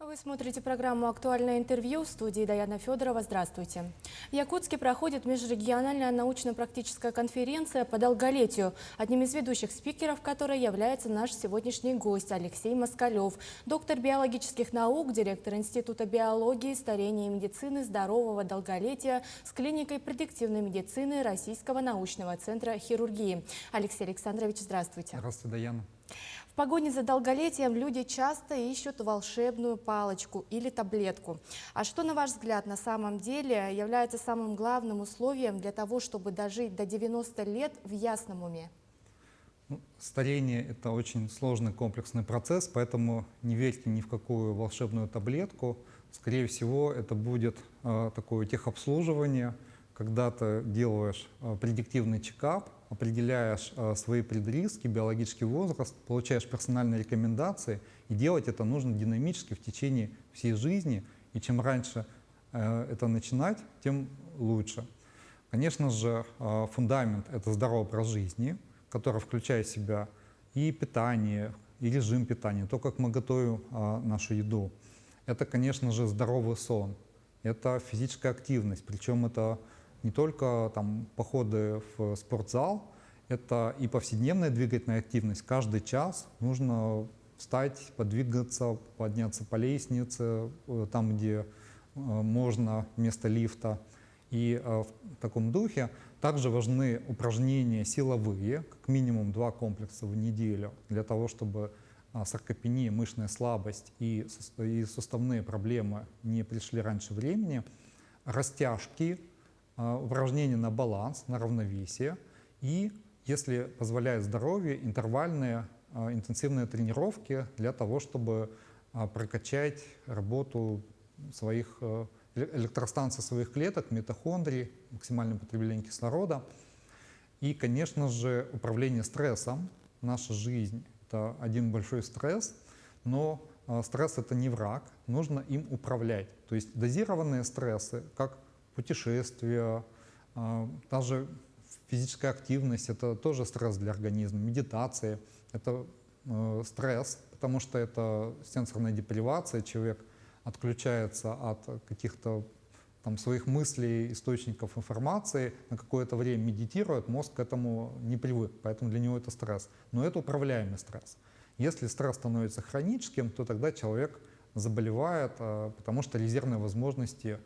Вы смотрите программу «Актуальное интервью», в студии Даяна Федорова. Здравствуйте. В Якутске проходит межрегиональная научно-практическая конференция по долголетию, одним из ведущих спикеров которой является наш сегодняшний гость Алексей Москалев, доктор биологических наук, директор Института биологии, старения и медицины здорового долголетия с клиникой предиктивной медицины Российского научного центра хирургии. Алексей Александрович, здравствуйте. Здравствуйте, Даяна. В погоне за долголетием люди часто ищут волшебную палочку или таблетку. А что, на ваш взгляд, на самом деле является самым главным условием для того, чтобы дожить до 90 лет в ясном уме? Старение – это очень сложный комплексный процесс, поэтому не верьте ни в какую волшебную таблетку. Скорее всего, это будет такое техобслуживание, когда ты делаешь предиктивный чекап, определяешь свои предриски, биологический возраст, получаешь персональные рекомендации, и делать это нужно динамически в течение всей жизни, и чем раньше это начинать, тем лучше. Конечно же, фундамент – это здоровый образ жизни, который включает в себя и питание, и режим питания, то, как мы готовим нашу еду. Это, конечно же, здоровый сон, это физическая активность, причем это не только походы в спортзал, это и повседневная двигательная активность. Каждый час нужно встать, подвигаться, подняться по лестнице, там, где можно, вместо лифта. И в таком духе также важны упражнения силовые, как минимум 2 комплекса в неделю, для того, чтобы саркопения, мышечная слабость и суставные проблемы не пришли раньше времени. Растяжки, упражнения на баланс, на равновесие и, если позволяет здоровье, интервальные интенсивные тренировки для того, чтобы прокачать работу своих электростанций своих клеток, митохондрий, максимальное потребление кислорода. И, конечно же, управление стрессом. Наша жизнь – это один большой стресс, но стресс – это не враг, нужно им управлять. То есть дозированные стрессы, как путешествия, даже физическая активность – это тоже стресс для организма, медитация – это стресс, потому что это сенсорная депривация, человек отключается от каких-то своих мыслей, источников информации, на какое-то время медитирует, мозг к этому не привык, поэтому для него это стресс. Но это управляемый стресс. Если стресс становится хроническим, то тогда человек заболевает, потому что резервные возможности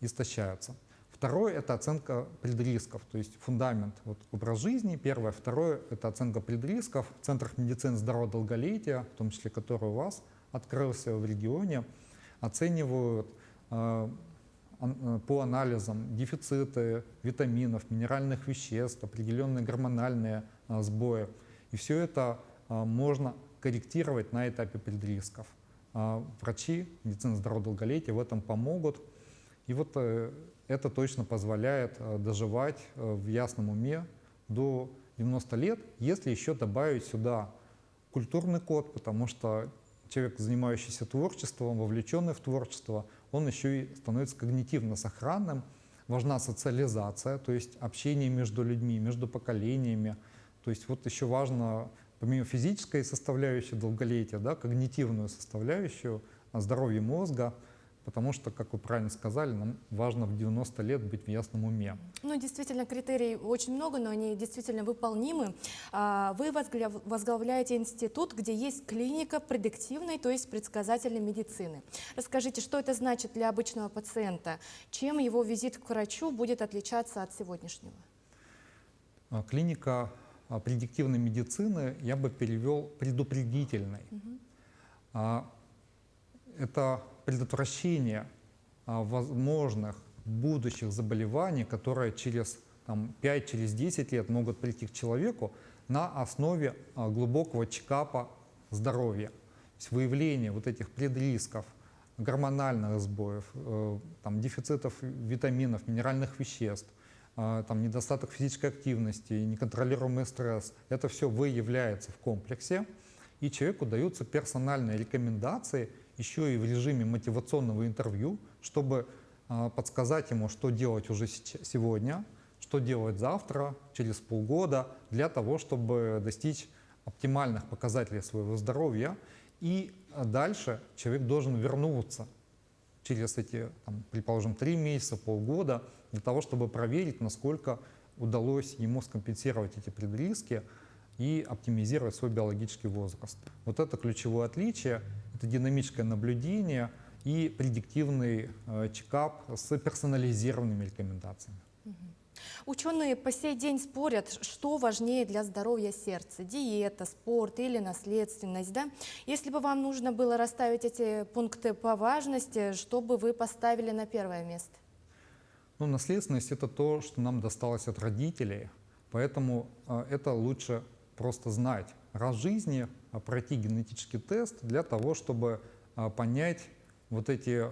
истощаются. Второе – это оценка предрисков, то есть фундамент, образ жизни. Первое. Второе – это оценка предрисков. В центрах медицины здорового долголетия, в том числе который у вас открылся в регионе, оценивают по анализам дефициты витаминов, минеральных веществ, определенные гормональные сбои. И все это можно корректировать на этапе предрисков. Врачи медицины здорового долголетия в этом помогут. И это точно позволяет доживать в ясном уме до 90 лет, если еще добавить сюда культурный код, потому что человек, занимающийся творчеством, вовлеченный в творчество, он еще и становится когнитивно сохранным. Важна социализация, то есть общение между людьми, между поколениями. То есть еще важно, помимо физической составляющей долголетия, когнитивную составляющую, здоровье мозга, потому что, как вы правильно сказали, нам важно в 90 лет быть в ясном уме. Действительно, критерий очень много, но они действительно выполнимы. Вы возглавляете институт, где есть клиника предиктивной, то есть предсказательной медицины. Расскажите, что это значит для обычного пациента? Чем его визит к врачу будет отличаться от сегодняшнего? Клиника предиктивной медицины я бы перевел предупредительной. Это предотвращение возможных будущих заболеваний, которые через 5-10 лет могут прийти к человеку на основе глубокого чекапа здоровья. То есть выявление этих предрисков, гормональных сбоев, дефицитов витаминов, минеральных веществ, недостаток физической активности, неконтролируемый стресс. Это все выявляется в комплексе, и человеку даются персональные рекомендации еще и в режиме мотивационного интервью, чтобы подсказать ему, что делать уже сегодня, что делать завтра, через полгода, для того, чтобы достичь оптимальных показателей своего здоровья. И дальше человек должен вернуться через эти, там, предположим, 3 месяца, полгода, для того, чтобы проверить, насколько удалось ему скомпенсировать эти предриски и оптимизировать свой биологический возраст. Вот это ключевое отличие, это динамическое наблюдение и предиктивный чекап с персонализированными рекомендациями. Ученые по сей день спорят, что важнее для здоровья сердца – диета, спорт или наследственность. Да? Если бы вам нужно было расставить эти пункты по важности, что бы вы поставили на первое место? Ну, наследственность – это то, что нам досталось от родителей, поэтому это лучше просто знать. Раз в жизни пройти генетический тест для того, чтобы понять вот эти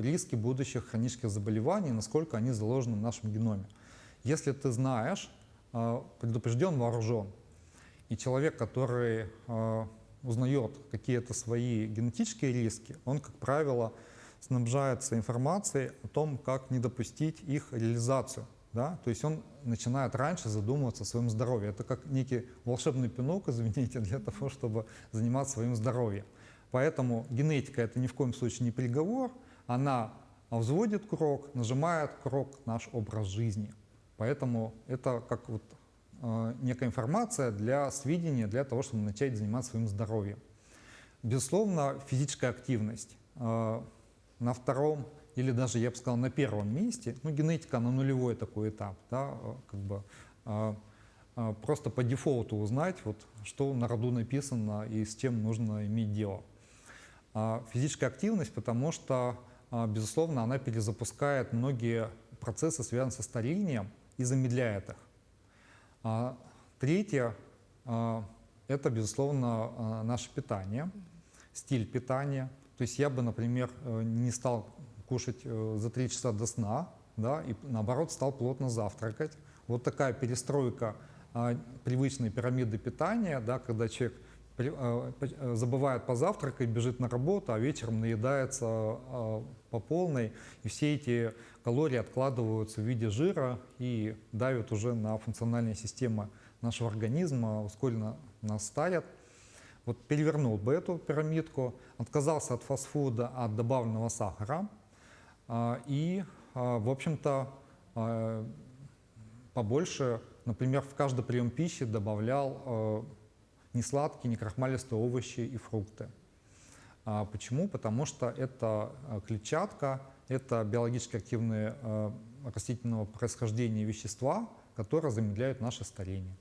риски будущих хронических заболеваний, насколько они заложены в нашем геноме. Если ты знаешь, предупрежден, вооружен, и человек, который узнает какие-то свои генетические риски, он, как правило, снабжается информацией о том, как не допустить их реализацию. Да? То есть он начинает раньше задумываться о своем здоровье. Это как некий волшебный пинок, извините, для того, чтобы заниматься своим здоровьем. Поэтому генетика — это ни в коем случае не приговор, она взводит курок, нажимает курок наш образ жизни. Поэтому это как вот, некая информация для сведения, для того, чтобы начать заниматься своим здоровьем. Безусловно, физическая активность на втором или даже, я бы сказал, на первом месте. Ну, генетика на нулевой такой этап, да, как бы, просто по дефолту узнать, вот, что на роду написано и с чем нужно иметь дело. Физическая активность, потому что, безусловно, она перезапускает многие процессы, связанные со старением, и замедляет их. Третье – это, безусловно, наше питание, стиль питания. То есть я бы, например, не стал кушать за 3 часа до сна, да, и наоборот стал плотно завтракать. Вот такая перестройка привычной пирамиды питания, да, когда человек забывает позавтракать, бежит на работу, а вечером наедается по полной, и все эти калории откладываются в виде жира и давят уже на функциональные системы нашего организма, ускоренно нас старят. Вот перевернул бы эту пирамидку, отказался от фастфуда, от добавленного сахара и, в общем-то, побольше, например, в каждый прием пищи добавлял несладкие, некрахмалистые овощи и фрукты. Почему? Потому что это клетчатка, это биологически активные растительного происхождения вещества, которые замедляют наше старение.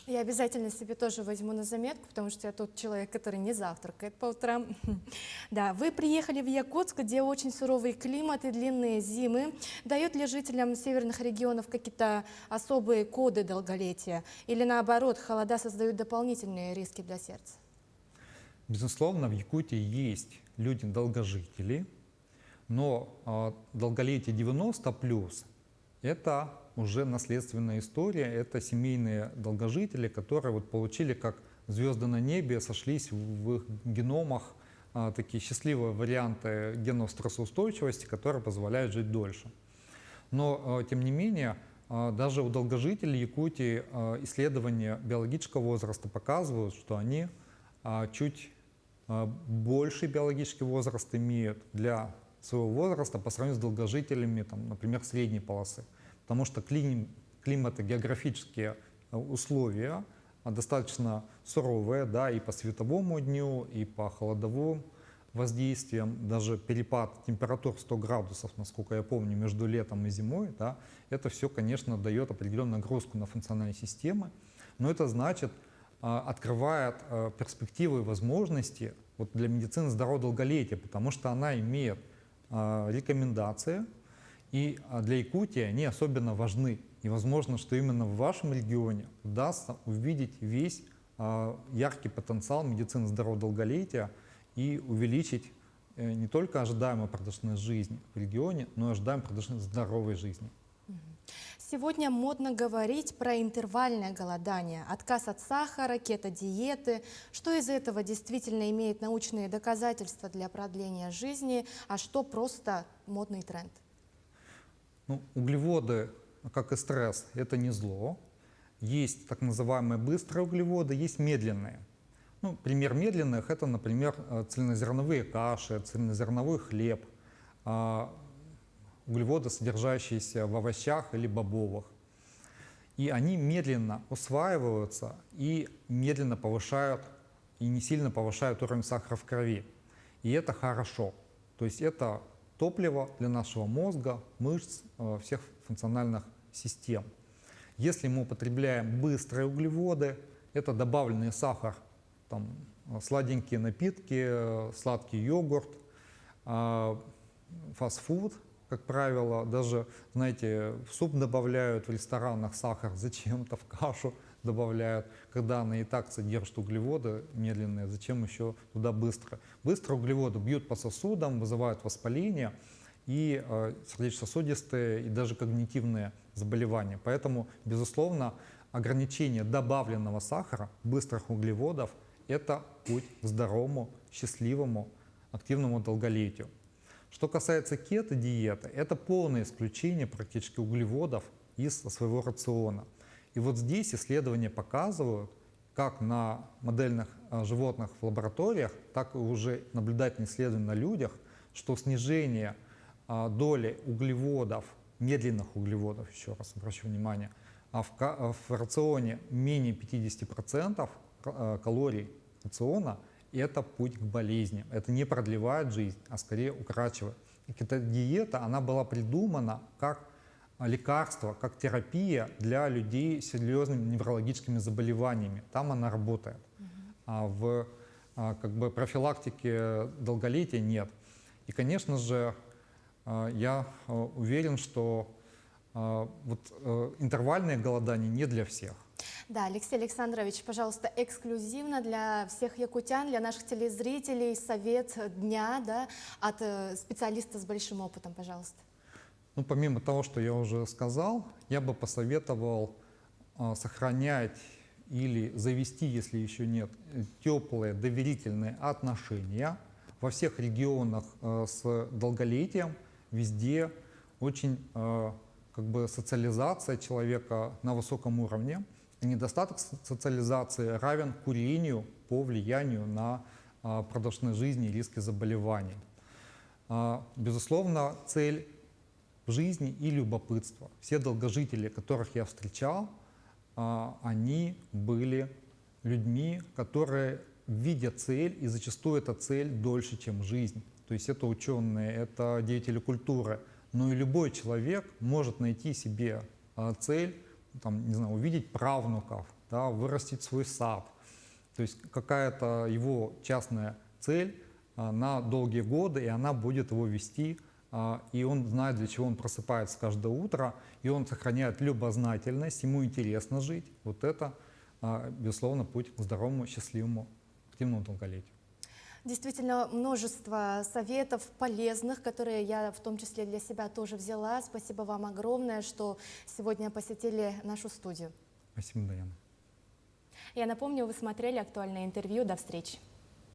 Я обязательно себе тоже возьму на заметку, потому что я тот человек, который не завтракает по утрам. Да, вы приехали в Якутск, где очень суровый климат и длинные зимы. Дает ли жителям северных регионов какие-то особые коды долголетия? Или наоборот, холода создают дополнительные риски для сердца? Безусловно, в Якутии есть люди-долгожители, но долголетие 90+, это уже наследственная история, это семейные долгожители, которые вот получили как звезды на небе, сошлись в их геномах такие счастливые варианты генов стрессоустойчивости, которые позволяют жить дольше. Но, тем не менее, даже у долгожителей Якутии исследования биологического возраста показывают, что они чуть больший биологический возраст имеют для своего возраста по сравнению с долгожителями, там, например, средней полосы. Потому что климато-географические условия достаточно суровые, да, и по световому дню, и по холодовым воздействиям. Даже перепад температур в 100 градусов, насколько я помню, между летом и зимой, да, это все, конечно, дает определенную нагрузку на функциональные системы. Но это значит, открывает перспективы и возможности вот для медицины здорового долголетия, потому что она имеет рекомендации, и для Якутии они особенно важны. И возможно, что именно в вашем регионе удастся увидеть весь яркий потенциал медицины здорового долголетия и увеличить не только ожидаемую продолжительность жизни в регионе, но и ожидаемую продолжительность здоровой жизни. Сегодня модно говорить про интервальное голодание, отказ от сахара, кето-диеты. Что из этого действительно имеет научные доказательства для продления жизни, а что просто модный тренд? Ну, углеводы, как и стресс, это не зло. Есть так называемые быстрые углеводы, есть медленные. Ну, пример медленных – это, например, цельнозерновые каши, цельнозерновой хлеб, углеводы, содержащиеся в овощах или бобовых. И они медленно усваиваются и медленно повышают, и не сильно повышают уровень сахара в крови. И это хорошо. То есть это топливо для нашего мозга, мышц, всех функциональных систем. Если мы употребляем быстрые углеводы, это добавленный сахар, там, сладенькие напитки, сладкий йогурт, фастфуд, как правило, даже, знаете, в суп добавляют в ресторанах сахар, зачем-то в кашу добавляют, когда она и так содержит углеводы медленные, зачем еще туда быстро. Быстро углеводы бьют по сосудам, вызывают воспаление и сердечно-сосудистые, и даже когнитивные заболевания. Поэтому, безусловно, ограничение добавленного сахара, быстрых углеводов – это путь к здоровому, счастливому, активному долголетию. Что касается кето-диеты, это полное исключение практически углеводов из своего рациона. И вот здесь исследования показывают, как на модельных животных в лабораториях, так и уже наблюдательные исследования на людях, что снижение доли углеводов, медленных углеводов, еще раз обращу внимание, в рационе менее 50% калорий рациона, это путь к болезням. Это не продлевает жизнь, а скорее укорачивает. И кето-диета, она была придумана как лекарство, как терапия для людей с серьезными неврологическими заболеваниями. Там она работает. А в как бы, профилактике долголетия нет. И, конечно же, я уверен, что интервальное голодание не для всех. Да, Алексей Александрович, пожалуйста, эксклюзивно для всех якутян, для наших телезрителей совет дня, да, от специалиста с большим опытом, пожалуйста. Ну, помимо того, что я уже сказал, я бы посоветовал сохранять или завести, если еще нет, теплые доверительные отношения во всех регионах с долголетием, везде очень как бы социализация человека на высоком уровне. И недостаток социализации равен курению по влиянию на продолжительность жизни и риски заболеваний. Безусловно, цель в жизни и любопытство. Все долгожители, которых я встречал, они были людьми, которые видят цель, и зачастую эта цель дольше, чем жизнь. То есть это ученые, это деятели культуры. Но и любой человек может найти себе цель, там, не знаю, увидеть правнуков, да, вырастить свой сад. То есть какая-то его частная цель на долгие годы, и она будет его вести, и он знает, для чего он просыпается каждое утро, и он сохраняет любознательность, ему интересно жить. Вот это, безусловно, путь к здоровому, счастливому, активному долголетию. Действительно, множество советов полезных, которые я в том числе для себя тоже взяла. Спасибо вам огромное, что сегодня посетили нашу студию. Спасибо, Даяна. Я напомню, вы смотрели актуальное интервью. До встречи.